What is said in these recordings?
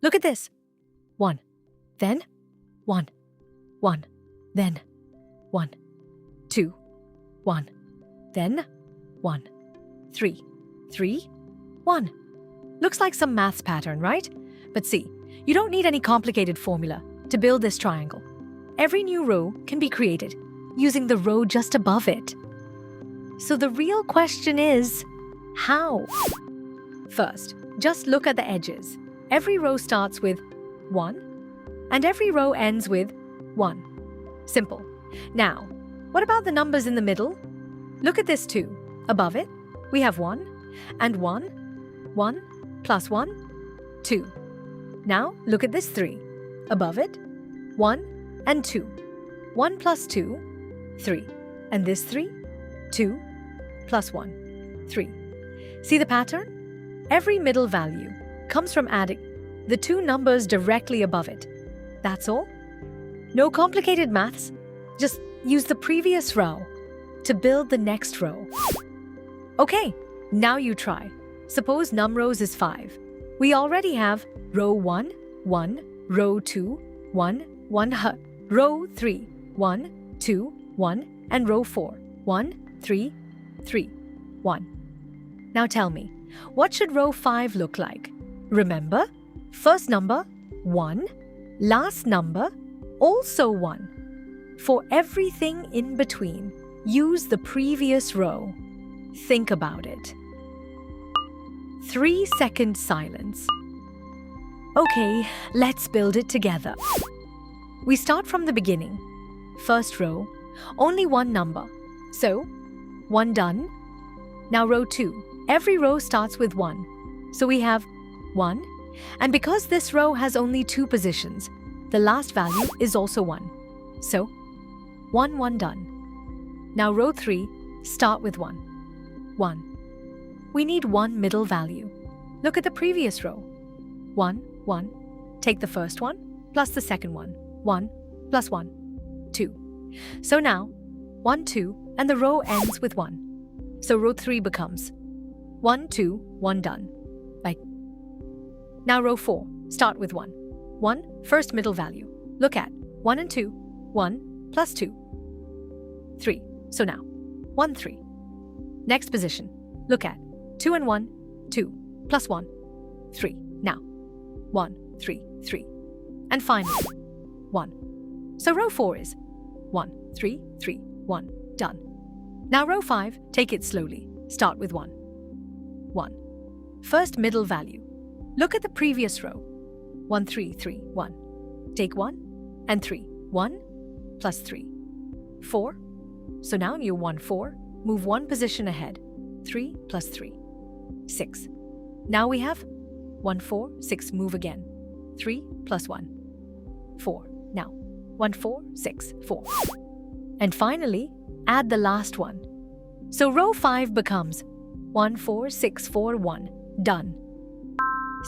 Look at this. 1, then 1, 1, then 1, 2, 1, then 1, 3, 3, 1. Looks like some maths pattern, right? But see, you don't need any complicated formula to build this triangle. Every new row can be created using the row just above it. So the real question is, how? First, just look at the edges. Every row starts with 1, and every row ends with 1. Simple. Now, what about the numbers in the middle? Look at this too. Above it, we have 1, and 1, 1 plus 1, 2. Now, look at this 3. Above it, 1 and 2. 1 plus 2, 3. And this 3, 2 plus 1, 3. See the pattern? Every middle value comes from adding the two numbers directly above it. That's all. No complicated maths. Just use the previous row to build the next row. Okay, now you try. Suppose num_rows is 5. We already have row 1, 1, row 2, 1, 1, row 3, 1, 2, 1, and row 4, 1, 3, 3, 1. Now tell me, what should row 5 look like? Remember, first number, 1, last number, also 1. For everything in between, use the previous row. Think about it. 3-second silence. Okay, let's build it together. We start from the beginning. First row, only one number. So, 1 done. Now row 2. Every row starts with 1. So we have 1. And because this row has only 2 positions, the last value is also 1. So, 1, 1 done. Now row 3, start with 1. 1. We need one middle value. Look at the previous row. 1, 1. Take the first one plus the second one. 1 plus 1, 2. So now, 1, 2, and the row ends with 1. So row 3 becomes 1, 2, 1 done. Right. Now row 4, start with 1. 1, first middle value. Look at 1 and 2, 1 plus 2, 3. So now, 1, 3. Next position, look at 2 and 1, 2 plus 1, 3. Now, 1, 3, 3. And finally, 1. So row 4 is 1, 3, 3, 1, done. Now row 5, take it slowly. Start with 1. 1. First middle value. Look at the previous row. 1, 3, 3, 1. Take 1 and 3. 1 plus 3. 4. So now new 1, 4. Move 1 position ahead. 3 plus 3. 6. Now we have 1, 4, 6. Move again. 3 plus 1. 4. Now 1, 4, 6, 4. And finally, add the last one. So row 5 becomes 1, 4, 6, 4, 1. Done.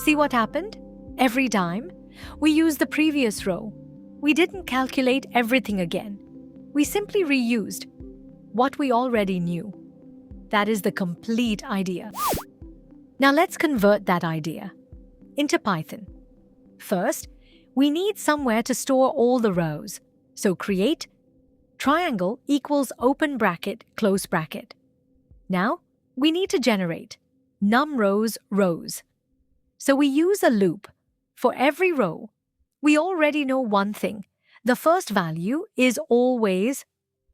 See what happened? Every time, we used the previous row. We didn't calculate everything again. We simply reused what we already knew. That is the complete idea. Now let's convert that idea into Python. First, we need somewhere to store all the rows. So create triangle equals open bracket, close bracket. Now, we need to generate num_rows rows. So we use a loop. For every row, we already know one thing. The first value is always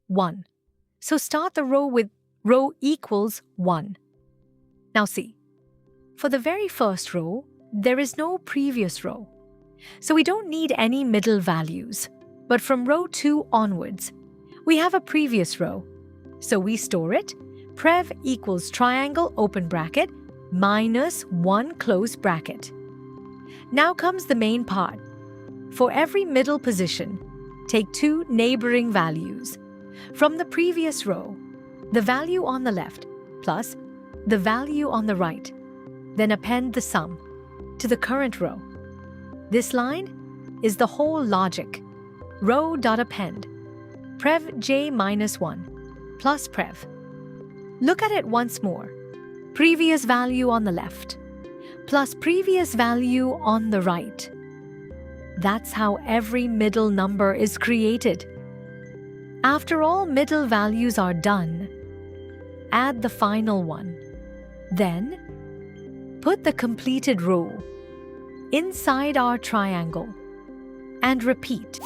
1. So start the row with row equals 1. Now see, for the very first row, there is no previous row. So we don't need any middle values. But from row 2 onwards, we have a previous row. So we store it, prev equals triangle open bracket minus 1 close bracket. Now comes the main part. For every middle position, take 2 neighboring values. From the previous row, the value on the left plus the value on the right. Then append the sum to the current row. This line is the whole logic. Row.append prev j minus 1 plus prev. Look at it once more. Previous value on the left plus previous value on the right. That's how every middle number is created. After all middle values are done, add the final one. Then, put the completed row inside our triangle and repeat.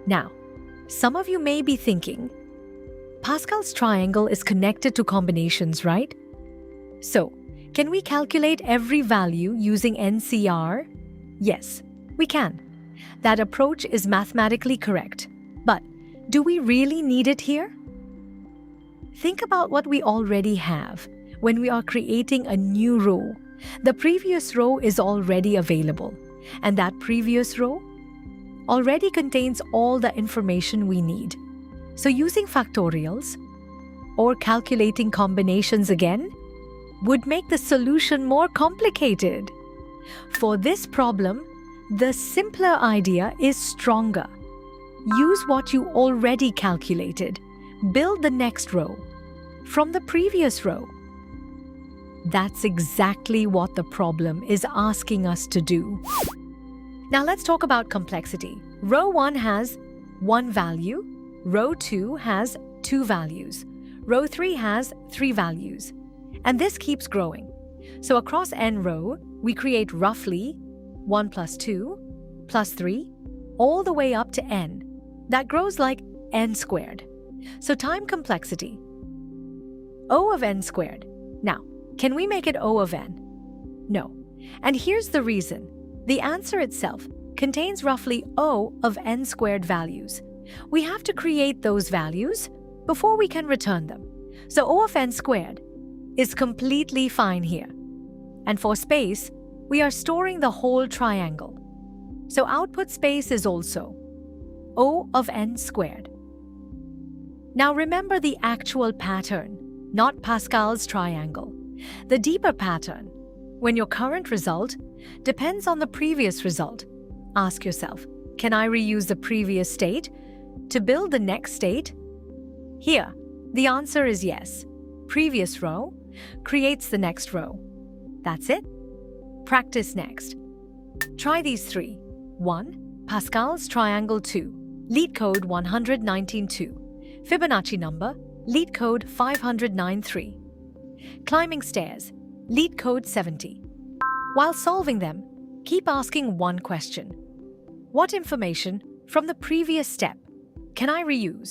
Now, some of you may be thinking, Pascal's triangle is connected to combinations, right? So, can we calculate every value using NCR? Yes, we can. That approach is mathematically correct. But do we really need it here? Think about what we already have. When we are creating a new row, the previous row is already available, and that previous row already contains all the information we need. So using factorials or calculating combinations again would make the solution more complicated. For this problem, the simpler idea is stronger. Use what you already calculated. Build the next row from the previous row. That's exactly what the problem is asking us to do. Now let's talk about complexity. Row 1 has 1 value, row 2 has 2 values, row 3 has 3 values, and this keeps growing. So across n row, we create roughly 1 plus 2 plus 3 all the way up to n. That grows like n squared. So time complexity, O of n squared. Now, can we make it O of n? No. And here's the reason. The answer itself contains roughly O of n squared values. We have to create those values before we can return them. So O of n squared is completely fine here. And for space, we are storing the whole triangle. So output space is also O of n squared. Now remember the actual pattern, not Pascal's triangle. The deeper pattern, when your current result depends on the previous result. Ask yourself, can I reuse the previous state to build the next state? Here, the answer is yes. Previous row creates the next row. That's it. Practice next. Try these 3. 1. Pascal's triangle 2. LeetCode 119.2. Fibonacci number, LeetCode 509.3. Climbing stairs, LeetCode 70. While solving them, keep asking one question. What information from the previous step can I reuse?